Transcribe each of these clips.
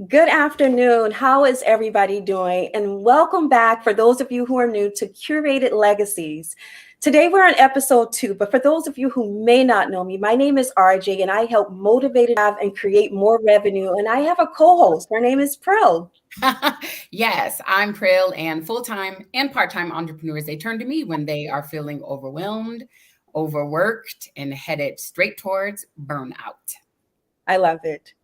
Good afternoon. How is everybody doing? And welcome back for those of you who are new to Curated Legacies. Today we're on episode 2, but for those of you who may not know me, my name is RJ and I help motivate and create more revenue. And I have a co-host. Her name is Pryl. Yes, I'm Pryl, and full-time and part-time entrepreneurs, they turn to me when they are feeling overwhelmed, overworked, and headed straight towards burnout. I love it.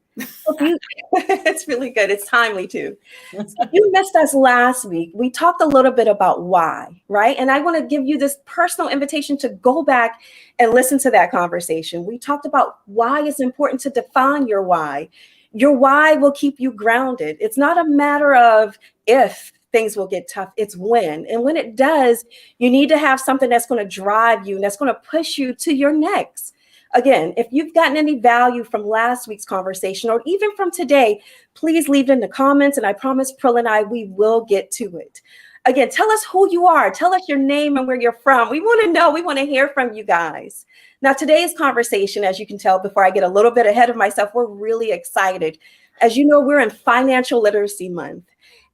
It's really good. It's timely too. So if you missed us last week, we talked a little bit about why, right? And I want to give you this personal invitation to go back and listen to that conversation. We talked about why it's important to define your why. Your why will keep you grounded. It's not a matter of if things will get tough, it's when. And when it does, you need to have something that's going to drive you and that's going to push you to your next. Again, if you've gotten any value from last week's conversation or even from today, please leave it in the comments. And I promise Pryl and I, we will get to it. Again, tell us who you are. Tell us your name and where you're from. We want to know. We want to hear from you guys. Now, today's conversation, as you can tell, before I get a little bit ahead of myself, we're really excited. As you know, we're in Financial Literacy Month.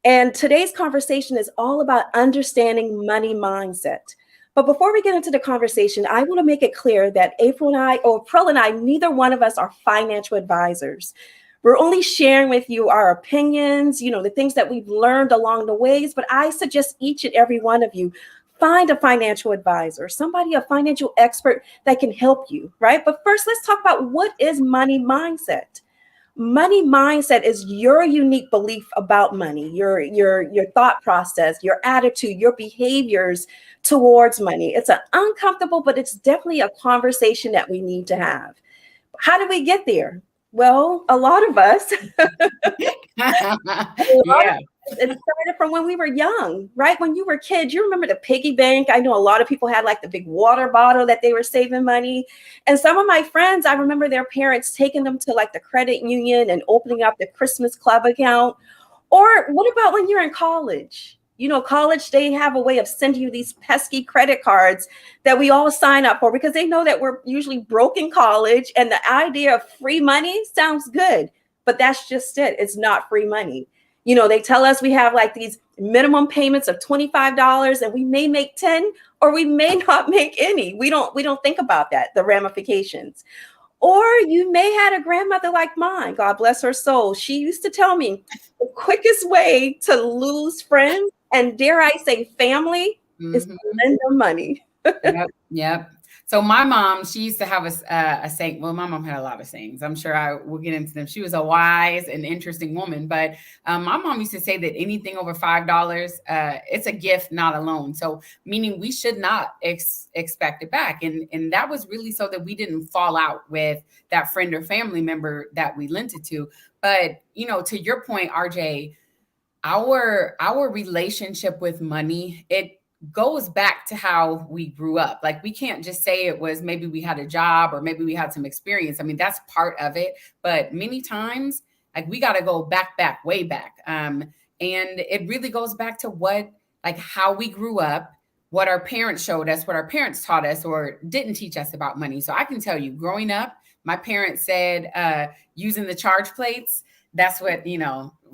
And today's conversation is all about understanding money mindset. But before we get into the conversation, I want to make it clear that Pryl and I, neither one of us are financial advisors. We're only sharing with you our opinions, the things that we've learned along the ways. But I suggest each and every one of you find a financial advisor, a financial expert that can help you, right? But first, let's talk about what is money mindset. Money mindset is your unique belief about money, your thought process, your attitude, your behaviors towards money. It's an uncomfortable, but it's definitely a conversation that we need to have. How did we get there? Well, a lot of us, Yeah. it started from when we were young, right? When you were kids, you remember the piggy bank. I know a lot of people had like the big water bottle that they were saving money. And some of my friends, I remember their parents taking them to like the credit union and opening up the Christmas club account. Or what about when you're in college? College, they have a way of sending you these pesky credit cards that we all sign up for because they know that we're usually broke in college. And the idea of free money sounds good, but that's just it. It's not free money. They tell us we have like these minimum payments of $25 and we may make 10 or we may not make any. We don't think about that, the ramifications. Or you may had a grandmother like mine, God bless her soul. She used to tell me the quickest way to lose friends and dare I say family is to Mhm. lend them money. Yep. Yep. So my mom, she used to have a saying. Well, my mom had a lot of sayings. I'm sure I will get into them. She was a wise and interesting woman, but my mom used to say that anything over $5, it's a gift, not a loan. So meaning we should not expect it back, and that was really so that we didn't fall out with that friend or family member that we lent it to. But to your point, RJ, our relationship with money, it goes back to how we grew up. Like we can't just say it was maybe we had a job or maybe we had some experience. I mean, that's part of it, but many times like we got to go back way back. And it really goes back to how we grew up, what our parents showed us, what our parents taught us or didn't teach us about money. So I can tell you, growing up, my parents said using the charge plates, that's what,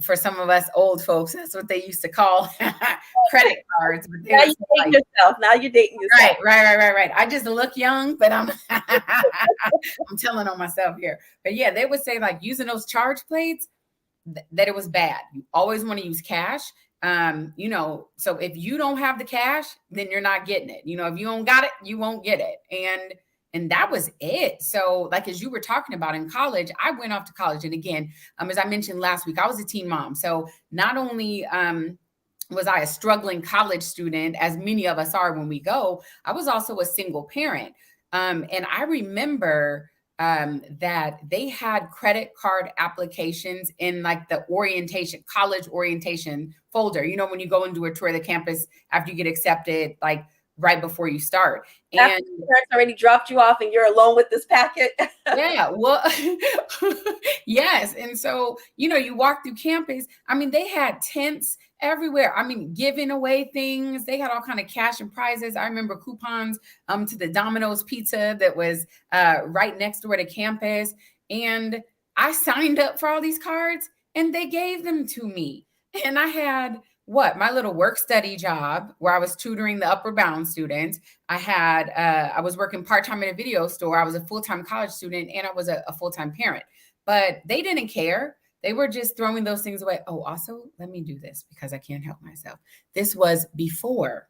for some of us old folks, that's what they used to call credit cards. But they Now would you're say dating like, yourself. Now you're dating yourself. right. I just look young, but I'm I'm telling on myself here. But yeah, they would say like using those charge plates, that it was bad. You always want to use cash. So if you don't have the cash, then you're not getting it. If you don't got it, you won't get it. And that was it. So like as you were talking about in college, I went off to college. And again, as I mentioned last week, I was a teen mom. So not only was I a struggling college student, as many of us are when we go, I was also a single parent. And I remember that they had credit card applications in like the college orientation folder. When you go and do a tour of the campus after you get accepted, like right before you start. After And your parents already dropped you off and you're alone with this packet. yeah, well, yes. And so, you walk through campus. I mean, they had tents everywhere. I mean, giving away things. They had all kind of cash and prizes. I remember coupons to the Domino's pizza that was right next door to campus. And I signed up for all these cards and they gave them to me. And I had my little work study job where I was tutoring the upper bound students. I was working part-time at a video store. I was a full-time college student, and I was a full-time parent. But they didn't care. They were just throwing those things away. Oh, also, let me do this because I can't help myself. This was before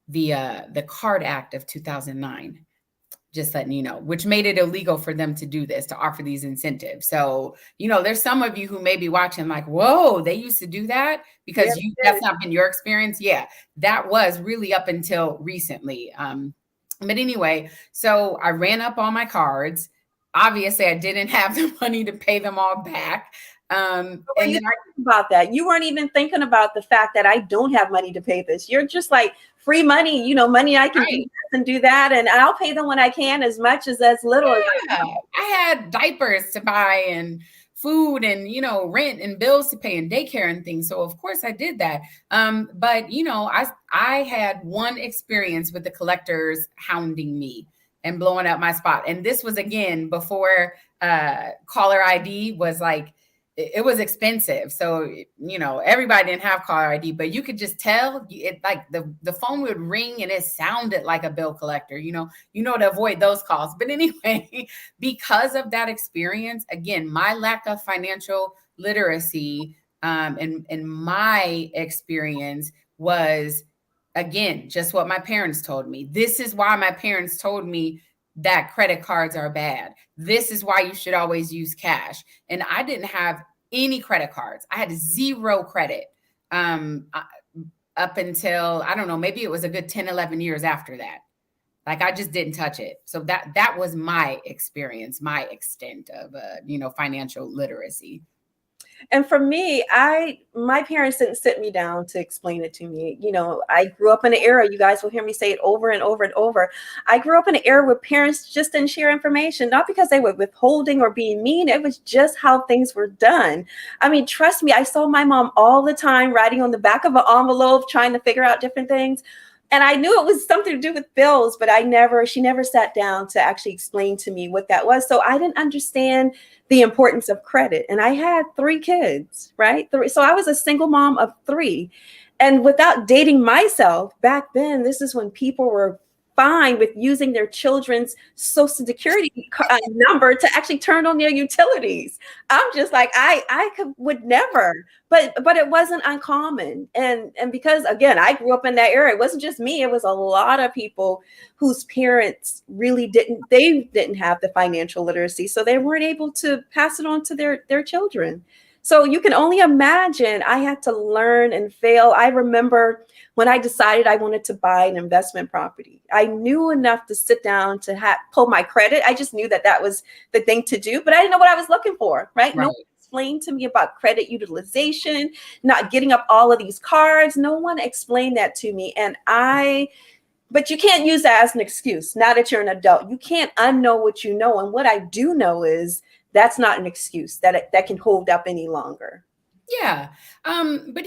the Card Act of 2009. Just letting you know, which made it illegal for them to do this, to offer these incentives. So, there's some of you who may be watching like, whoa, they used to do that because that's not been your experience. Yeah, that was really up until recently. But anyway, so I ran up all my cards. Obviously, I didn't have the money to pay them all back. And you about that. You weren't even thinking about the fact that I don't have money to pay this. You're just like, free money, money I can do this and do that. And I'll pay them when I can, as much as little as I had diapers to buy and food and, rent and bills to pay and daycare and things. So of course I did that. But I had one experience with the collectors hounding me and blowing up my spot. And this was again before caller ID was like, it was expensive. So, everybody didn't have caller ID, but you could just tell it, like the phone would ring and it sounded like a bill collector, to avoid those calls. But anyway, because of that experience, again, my lack of financial literacy, and my experience was, again, just what my parents told me. This is why my parents told me that credit cards are bad. This is why you should always use cash. And I didn't have any credit cards. I had zero credit up until, I don't know, maybe it was a good 10, 11 years after that. Like I just didn't touch it. So that was my experience, my extent of, financial literacy. And for me, my parents didn't sit me down to explain it to me. I grew up in an era, you guys will hear me say it over and over and over. I grew up in an era where parents just didn't share information, not because they were withholding or being mean. It was just how things were done. I mean, trust me, I saw my mom all the time writing on the back of an envelope, trying to figure out different things. And I knew it was something to do with bills, but she never sat down to actually explain to me what that was. So I didn't understand the importance of credit. And I had 3 kids, right? So I was a single mom of 3. And without dating myself back then, this is when people were fine with using their children's social security number to actually turn on their utilities. I'm just like, would never, but it wasn't uncommon. And because again, I grew up in that era, it wasn't just me, it was a lot of people whose parents really didn't have the financial literacy. So they weren't able to pass it on to their children. So you can only imagine, I had to learn and fail. I remember when I decided I wanted to buy an investment property, I knew enough to sit down to pull my credit. I just knew that was the thing to do, but I didn't know what I was looking for, right? No one explained to me about credit utilization, not getting up all of these cards. No one explained that to me. But you can't use that as an excuse. Now that you're an adult, you can't unknow what you know. And what I do know is that's not an excuse that can hold up any longer. Yeah. But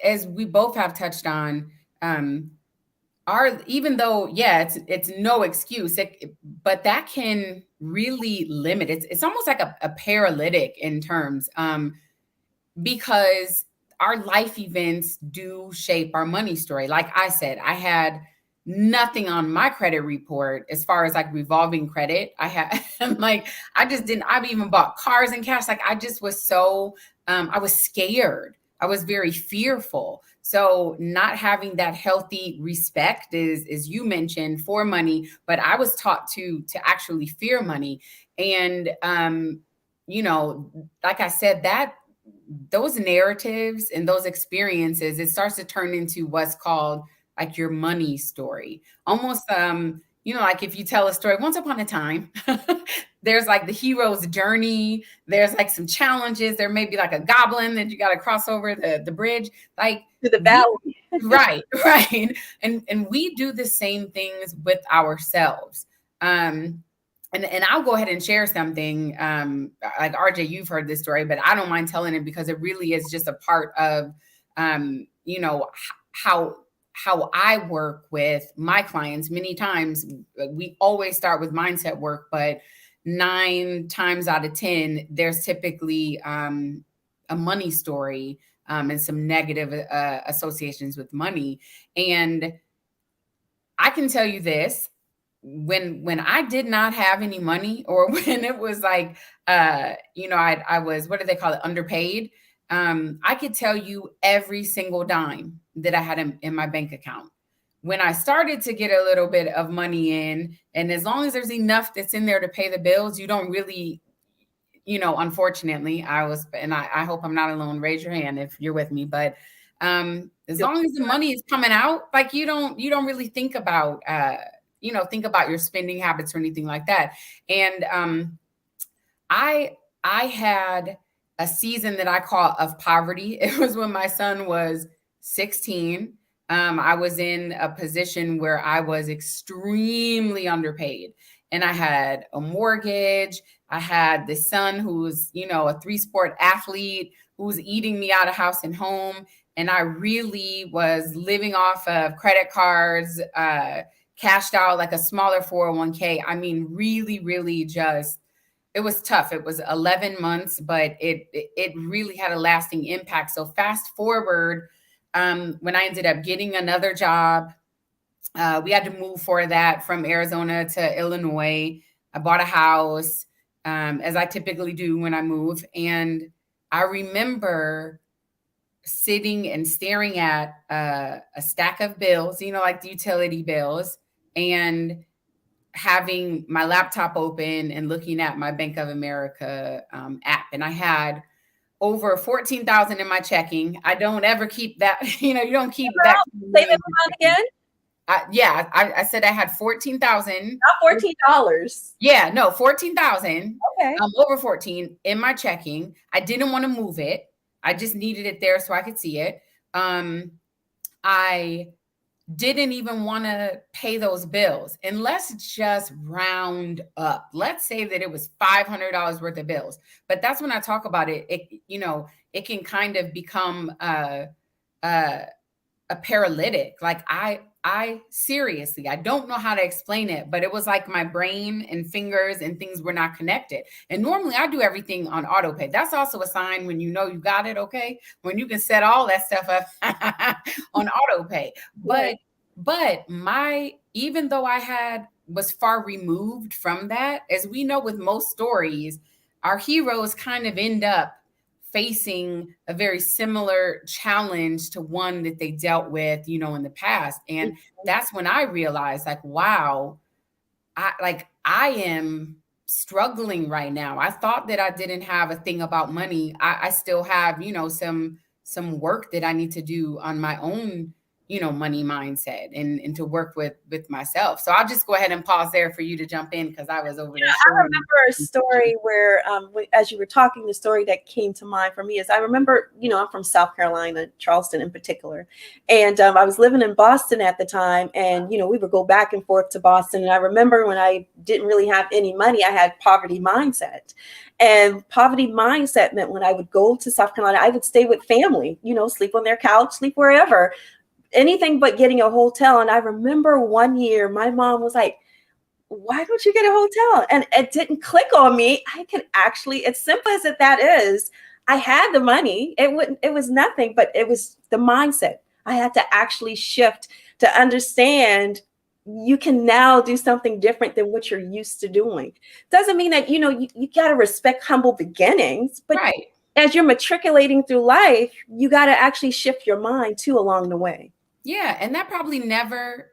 as we both have touched on, even though, it's no excuse, but that can really limit. It's almost like a paralytic in terms, because our life events do shape our money story. Like I said, I had nothing on my credit report as far as like revolving credit. I've even bought cars in cash. Like I just was so, I was scared. I was very fearful. So not having that healthy respect is you mentioned, for money, but I was taught to actually fear money. And, like I said, that those narratives and those experiences, it starts to turn into what's called like your money story. Almost, like if you tell a story, once upon a time, there's like the hero's journey. There's like some challenges. There may be like a goblin that you got to cross over the bridge, like to the valley. Right. And we do the same things with ourselves. And I'll go ahead and share something. Like RJ, you've heard this story, but I don't mind telling it because it really is just a part of, how I work with my clients. Many times we always start with mindset work, but 9 times out of 10, there's typically a money story and some negative associations with money. And I can tell you this, when I did not have any money, or when it was like, I was, what do they call it? Underpaid. I could tell you every single dime that I had in my bank account. When I started to get a little bit of money in, and as long as there's enough that's in there to pay the bills, you don't really, unfortunately, I hope I'm not alone. Raise your hand if you're with me. But as long as the money is coming out, like you don't really think about, your spending habits or anything like that. And I had a season that I call of poverty. It was when my son was 16. I was in a position where I was extremely underpaid, and I had a mortgage. I had this son who's, a 3-sport athlete who was eating me out of house and home. And I really was living off of credit cards, cashed out like a smaller 401k. I mean, really, really just, it was tough. It was 11 months, but it really had a lasting impact. So fast forward, when I ended up getting another job, we had to move for that from Arizona to Illinois. I bought a house, as I typically do when I move. And I remember sitting and staring at a stack of bills, like the utility bills, and having my laptop open and looking at my Bank of America app. And I had over 14,000 in my checking. I don't ever keep that, you don't keep that. Say that amount again. I said I had 14,000. Not $14. Yeah, no, 14,000. Okay. Over 14 in my checking. I didn't want to move it. I just needed it there so I could see it. I didn't even want to pay those bills. And let's just round up. Let's say that it was $500 worth of bills. But that's when I talk about it. It can kind of become a paralytic. Like I seriously, I don't know how to explain it, but it was like my brain and fingers and things were not connected. And normally I do everything on auto pay. That's also a sign when you got it, okay? When you can set all that stuff up on auto pay. But even though was far removed from that, as we know with most stories, our heroes kind of end up facing a very similar challenge to one that they dealt with, in the past. And that's when I realized, like, wow, I am struggling right now. I thought that I didn't have a thing about money. I still have, some work that I need to do on my own, money mindset and to work with myself. So I'll just go ahead and pause there for you to jump in, because I was over there. I remember a story where, as you were talking, the story that came to mind for me is I remember, I'm from South Carolina, Charleston in particular. And I was living in Boston at the time. And, we would go back and forth to Boston. And I remember when I didn't really have any money, I had poverty mindset. And poverty mindset meant when I would go to South Carolina, I would stay with family, sleep on their couch, sleep wherever. Anything but getting a hotel. And I remember one year my mom was like, why don't you get a hotel? And it didn't click on me. I could actually, as simple as that is, I had the money. It was nothing, but it was the mindset. I had to actually shift to understand you can now do something different than what you're used to doing. Doesn't mean that, you got to respect humble beginnings, but right. As you're matriculating through life, you got to actually shift your mind too along the way. Yeah. And that probably never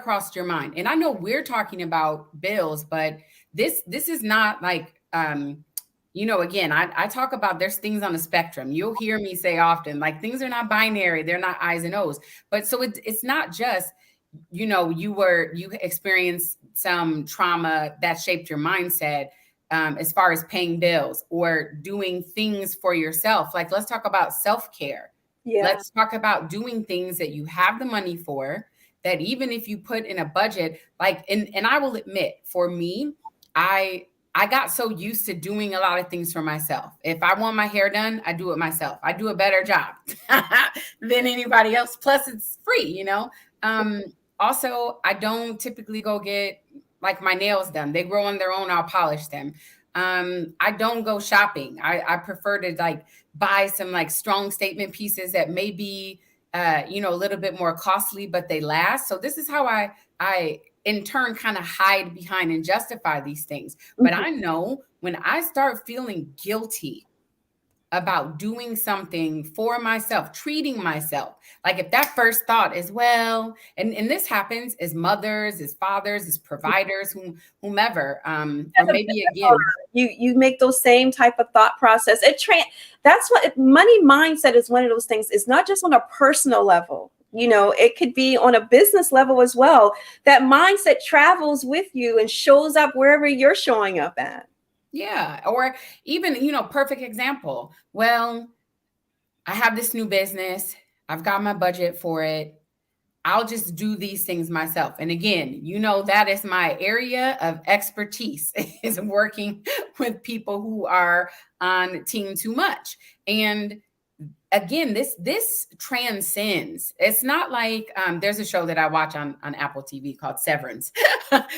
crossed your mind. And I know we're talking about bills, but this is not like, again, I talk about there's things on the spectrum. You'll hear me say often, like, things are not binary. They're not I's and O's. But so it's not just, you experienced some trauma that shaped your mindset, as far as paying bills or doing things for yourself. Like, let's talk about self-care. Yeah. Let's talk about doing things that you have the money for, that even if you put in a budget, like, and I will admit, for me, I got so used to doing a lot of things for myself. If I want my hair done, I do it myself. I do a better job than anybody else. Plus it's free, Also, I don't typically go get like my nails done. They grow on their own. I'll polish them. I don't go shopping. I prefer to like buy some like strong statement pieces that may be, you know, a little bit more costly, but they last. So this is how I in turn kind of hide behind and justify these things. But I know when I start feeling guilty about doing something for myself, treating myself. Like if that first thought is, well, and this happens as mothers, as fathers, as providers, whomever, or maybe again. You make those same type of thought process. That's what money mindset is. One of those things. It's not just on a personal level. You know, it could be on a business level as well. That mindset travels with you and shows up wherever you're showing up at. Yeah. Or even, you know, perfect example. Well, I have this new business. I've got my budget for it. I'll just do these things myself. And again, you know, that is my area of expertise is working with people who are on Team Too Much. And again, this transcends. It's not like there's a show that I watch on Apple TV called Severance.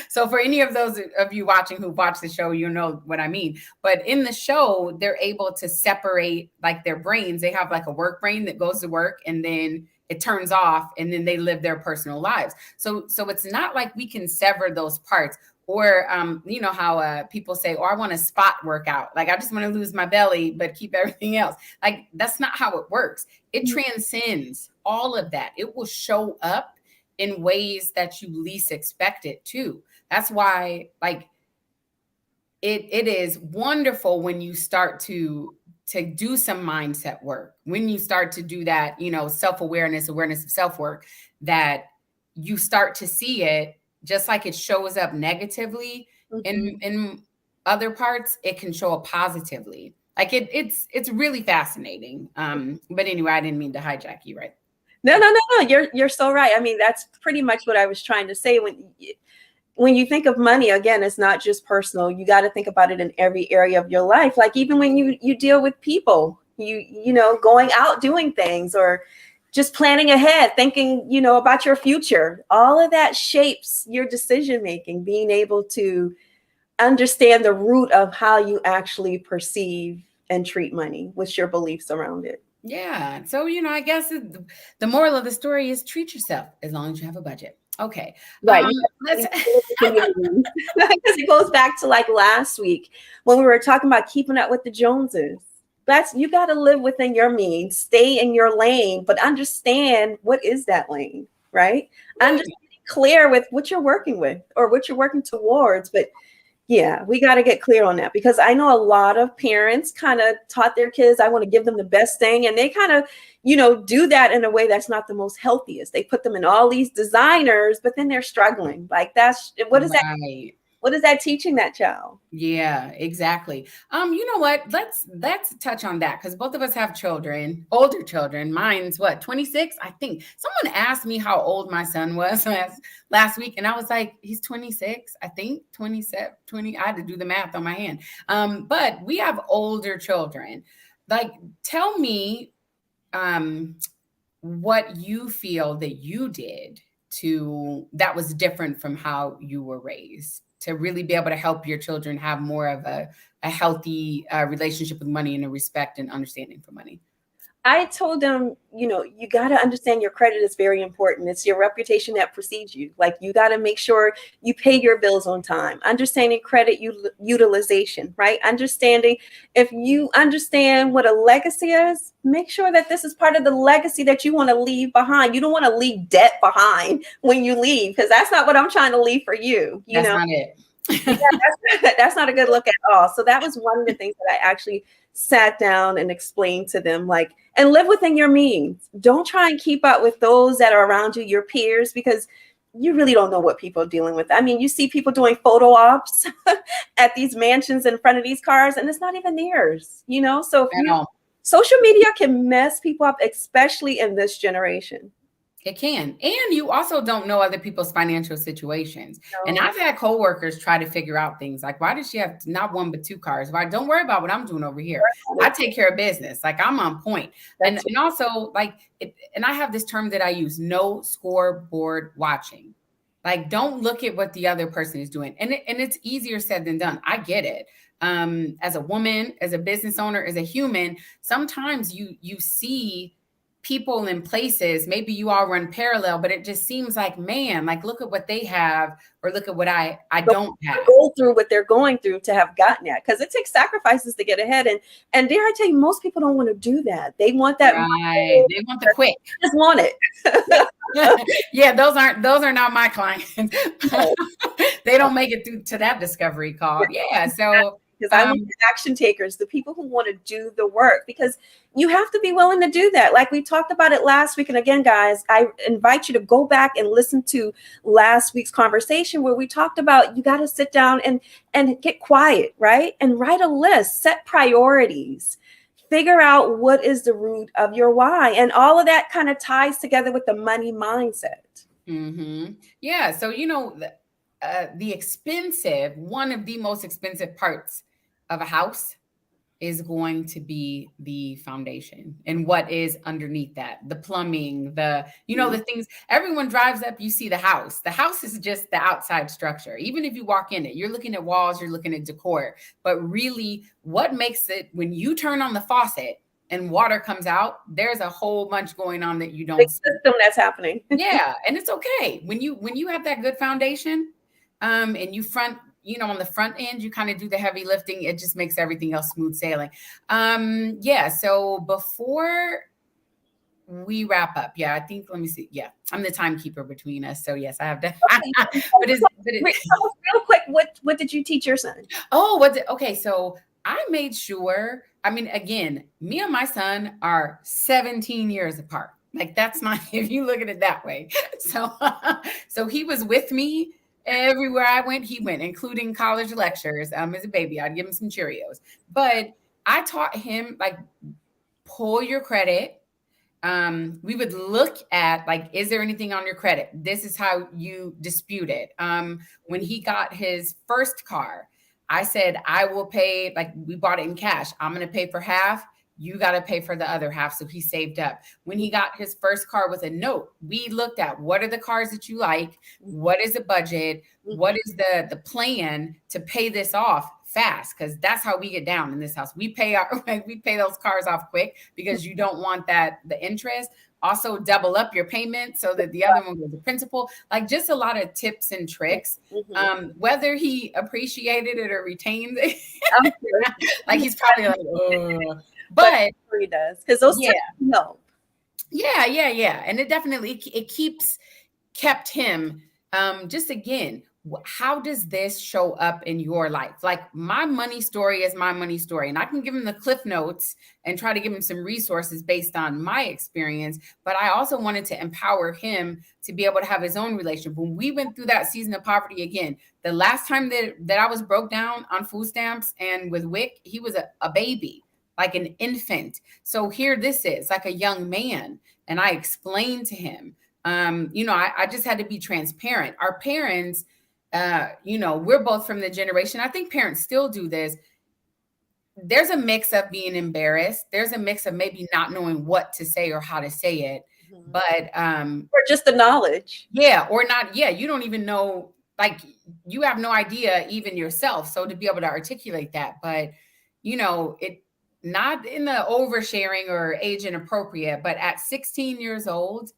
So for any of those of you watching who watch the show, you know what I mean. But in the show, they're able to separate like their brains. They have like a work brain that goes to work and then it turns off and then they live their personal lives. So it's not like we can sever those parts. Or, you know, how people say, oh, I want a spot workout. Like, I just want to lose my belly, but keep everything else. Like, that's not how it works. It transcends all of that. It will show up in ways that you least expect it to. That's why, like, it is wonderful when you start to do some mindset work, when you start to do that, you know, self-awareness, awareness of self-work, that you start to see it. Just like it shows up negatively in other parts, it can show up positively. Like it's really fascinating. But anyway, I didn't mean to hijack you, right? No. You're so right. I mean, that's pretty much what I was trying to say. When you think of money, again, it's not just personal. You got to think about it in every area of your life. Like even when you deal with people, you know, going out doing things or just planning ahead, thinking, you know, about your future, all of that shapes your decision making, being able to understand the root of how you actually perceive and treat money, what's your beliefs around it. Yeah. So, you know, I guess the moral of the story is treat yourself as long as you have a budget. Okay. Right. Let's because it goes back to like last week when we were talking about keeping up with the Joneses. You got to live within your means, stay in your lane, but understand what is that lane, right? Understand clear with what you're working with or what you're working towards. But yeah, we got to get clear on that because I know a lot of parents kind of taught their kids, I want to give them the best thing. And they kind of, you know, do that in a way that's not the most healthiest. They put them in all these designers, but then they're struggling. Like what is that? What is that teaching that child? Yeah, exactly. You know what? Let's touch on that because both of us have children, older children. Mine's what, 26? I think someone asked me how old my son was last week, and I was like, he's 26, I think 27, 20. I had to do the math on my hand. But we have older children. Like, tell me what you feel that you did that was different from how you were raised, to really be able to help your children have more of a healthy relationship with money and a respect and understanding for money? I told them, you know, you got to understand your credit is very important. It's your reputation that precedes you. Like you got to make sure you pay your bills on time. Understanding credit utilization, right? Understanding, if you understand what a legacy is, make sure that this is part of the legacy that you want to leave behind. You don't want to leave debt behind when you leave, because that's not what I'm trying to leave for you. That's not it. That's not a good look at all. So that was one of the things that I actually sat down and explained to them, like, and live within your means. Don't try and keep up with those that are around you, your peers, because you really don't know what people are dealing with. I mean, you see people doing photo ops at these mansions in front of these cars, and it's not even theirs, you know? So social media can mess people up, especially in this generation. It can. And you also don't know other people's financial situations. No. And I've had coworkers try to figure out things like, why does she have not one, but two cars? Why? Don't worry about what I'm doing over here. I take care of business. Like I'm on point. And also like, and I have this term that I use, no scoreboard watching. Like, don't look at what the other person is doing. And it's easier said than done. I get it. As a woman, as a business owner, as a human, sometimes you see people in places, maybe you all run parallel, but it just seems like, man, like, look at what they have, or look at what I don't have. Go through what they're going through to have gotten that, because it takes sacrifices to get ahead. And dare I tell you, most people don't want to do that. They want that. Right. They want the quick. Just want it. Yeah, those are not my clients. They don't make it through to that discovery call. Yeah. So because I want the action takers, the people who want to do the work, because you have to be willing to do that. Like we talked about it last week. And again, guys, I invite you to go back and listen to last week's conversation where we talked about you got to sit down and get quiet, right? And write a list, set priorities, figure out what is the root of your why. And all of that kind of ties together with the money mindset. Mm-hmm. Yeah. So, one of the most expensive parts of a house is going to be the foundation and what is underneath that, the plumbing, the things. Everyone drives up, you see the house. The house is just the outside structure. Even if you walk in it, you're looking at walls, you're looking at decor, but really what makes it, when you turn on the faucet and water comes out, there's a whole bunch going on that you don't see. System that's happening. Yeah. And it's okay. When you have that good foundation, and you on the front end, you kind of do the heavy lifting. It just makes everything else smooth sailing. Yeah. So before we wrap up, I think, let me see. Yeah. I'm the timekeeper between us. So yes, I have to. Real quick, what did you teach your son? Okay. So I made sure, again, me and my son are 17 years apart. Like, that's not, if you look at it that way. So he was with me everywhere I went, he went, including college lectures. As a baby, I'd give him some Cheerios. But I taught him, like, pull your credit. We would look at, like, is there anything on your credit? This is how you dispute it. When he got his first car, I said, I will pay, like, we bought it in cash. I'm going to pay for half. You got to pay for the other half. So he saved up. When he got his first car with a note, we looked at what are the cars that you like? What is the budget? What is the plan to pay this off fast? Because that's how we get down in this house. We pay those cars off quick because you don't want the interest. Also double up your payment so that the other one goes to principal. Like, just a lot of tips and tricks. Whether he appreciated it or retained it, like, he's probably like, but he does, because those tips help. Yeah. And it definitely, kept him, just, again, how does this show up in your life? Like, my money story is my money story, and I can give him the Cliff Notes and try to give him some resources based on my experience. But I also wanted to empower him to be able to have his own relationship. When we went through that season of poverty, again, the last time that I was broke down on food stamps and with WIC, he was a baby, like an infant. So here this is like a young man. And I explained to him, I just had to be transparent. Our parents, we're both from the generation, I think parents still do this. There's a mix of being embarrassed. There's a mix of maybe not knowing what to say or how to say it, but, or just the knowledge. Yeah. Or not. Yeah. You don't even know, like, you have no idea even yourself. So to be able to articulate that, but it, not in the oversharing or age inappropriate, but at 16 years old,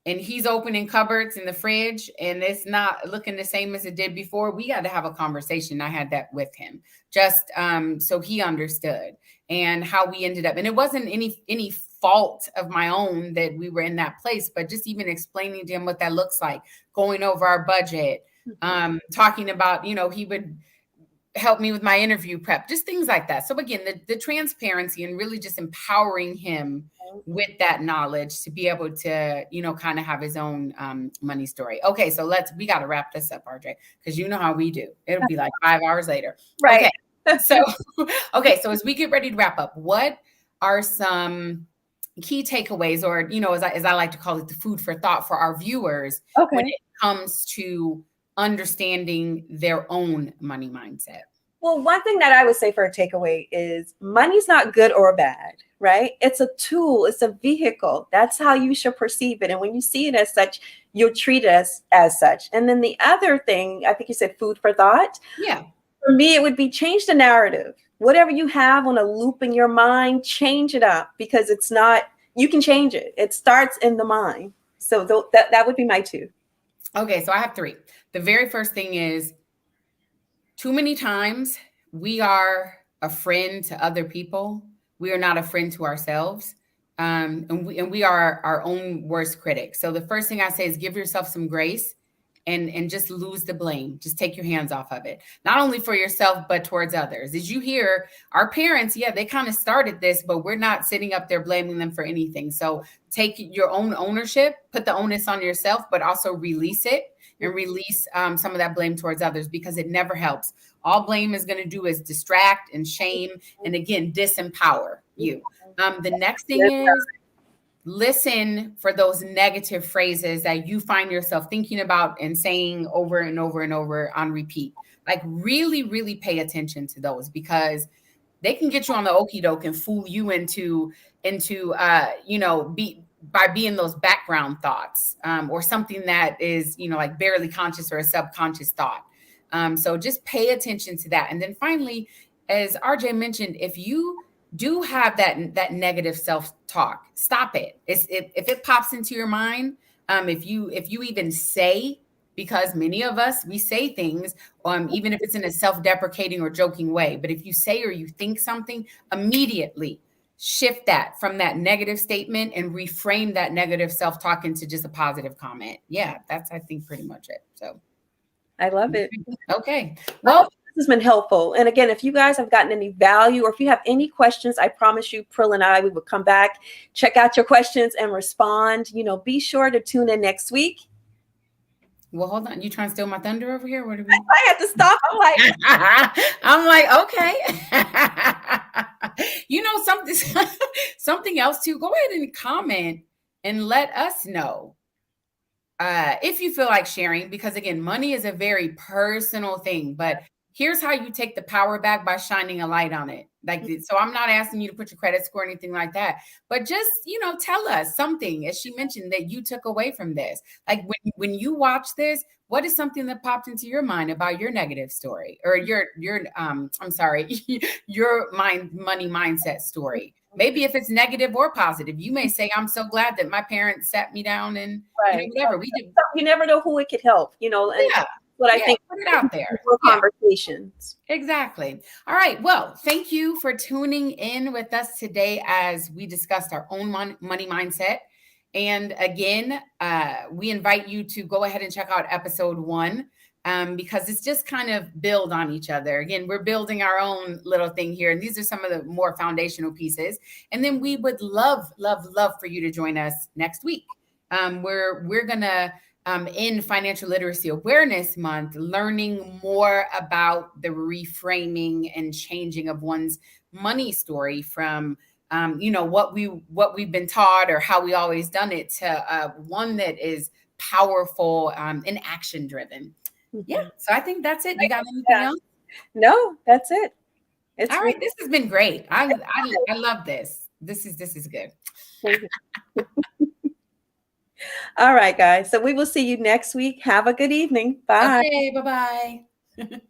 and he's opening cupboards in the fridge and it's not looking the same as it did before, we got to have a conversation. I had that with him just so he understood and how we ended up. And it wasn't any fault of my own that we were in that place, but just even explaining to him what that looks like, going over our budget, talking about, he would help me with my interview prep, just things like that. So again, the transparency and really just empowering him with that knowledge to be able to, kind of have his own money story. Okay. So we got to wrap this up, RJ, because you know how we do. It'll be like 5 hours later. Right. Okay. So as we get ready to wrap up, what are some key takeaways, or, as I like to call it, the food for thought for our viewers when it comes to understanding their own money mindset? Well, one thing that I would say for a takeaway is money's not good or bad, right? It's a tool. It's a vehicle. That's how you should perceive it. And when you see it as such, you'll treat us as such. And then the other thing, I think you said food for thought. Yeah. For me, it would be change the narrative. Whatever you have on a loop in your mind, change it up, because it's not, you can change it. It starts in the mind. So that would be my 2. Okay, so I have 3. The very first thing is, too many times we are a friend to other people. We are not a friend to ourselves. And we are our own worst critic. So the first thing I say is give yourself some grace and just lose the blame. Just take your hands off of it. Not only for yourself, but towards others. As you hear, our parents, yeah, they kind of started this, but we're not sitting up there blaming them for anything. So take your own ownership, put the onus on yourself, but also release it and release some of that blame towards others, because it never helps. All blame is going to do is distract and shame, and again, disempower you. The next thing is, listen for those negative phrases that you find yourself thinking about and saying over and over and over on repeat. Like really, really pay attention to those, because they can get you on the okie doke and fool you into by being those background thoughts, or something that is, like barely conscious or a subconscious thought. So just pay attention to that. And then finally, as RJ mentioned, if you do have that negative self-talk, stop it. If it pops into your mind, if you even say, because many of us, we say things, even if it's in a self-deprecating or joking way, but if you say or you think something, immediately shift that from that negative statement and reframe that negative self-talk into just a positive comment. Yeah, that's, I think, pretty much it. So I love it. Okay. Well, this has been helpful. And again, if you guys have gotten any value, or if you have any questions, I promise you, Pryl and I, we will come back, check out your questions and respond. Be sure to tune in next week. Well, hold on. You trying to steal my thunder over here? What are we? I had to stop. I'm like, okay. Something else too. Go ahead and comment and let us know if you feel like sharing, because again, money is a very personal thing, but here's how you take the power back: by shining a light on it. So I'm not asking you to put your credit score or anything like that, but just, tell us something, as she mentioned, that you took away from this. Like when you watch this, what is something that popped into your mind about your negative story, or your money mindset story? Maybe if it's negative or positive, you may say, I'm so glad that my parents sat me down and whatever we did. You never know who it could help, and what I think, put it out there. Conversations. Exactly. All right. Well, thank you for tuning in with us today as we discussed our own money mindset. And again, we invite you to go ahead and check out episode 1, because it's just kind of build on each other. Again, we're building our own little thing here, and these are some of the more foundational pieces. And then we would love, love, love for you to join us next week. We're gonna in Financial Literacy Awareness Month, learning more about the reframing and changing of one's money story from what we've been taught or how we always done it, to one that is powerful and action driven. Yeah. So I think that's it. You got anything else? No, that's it. All right. This has been great. I love this. This is good. All right, guys. So we will see you next week. Have a good evening. Bye. Okay. Bye-bye.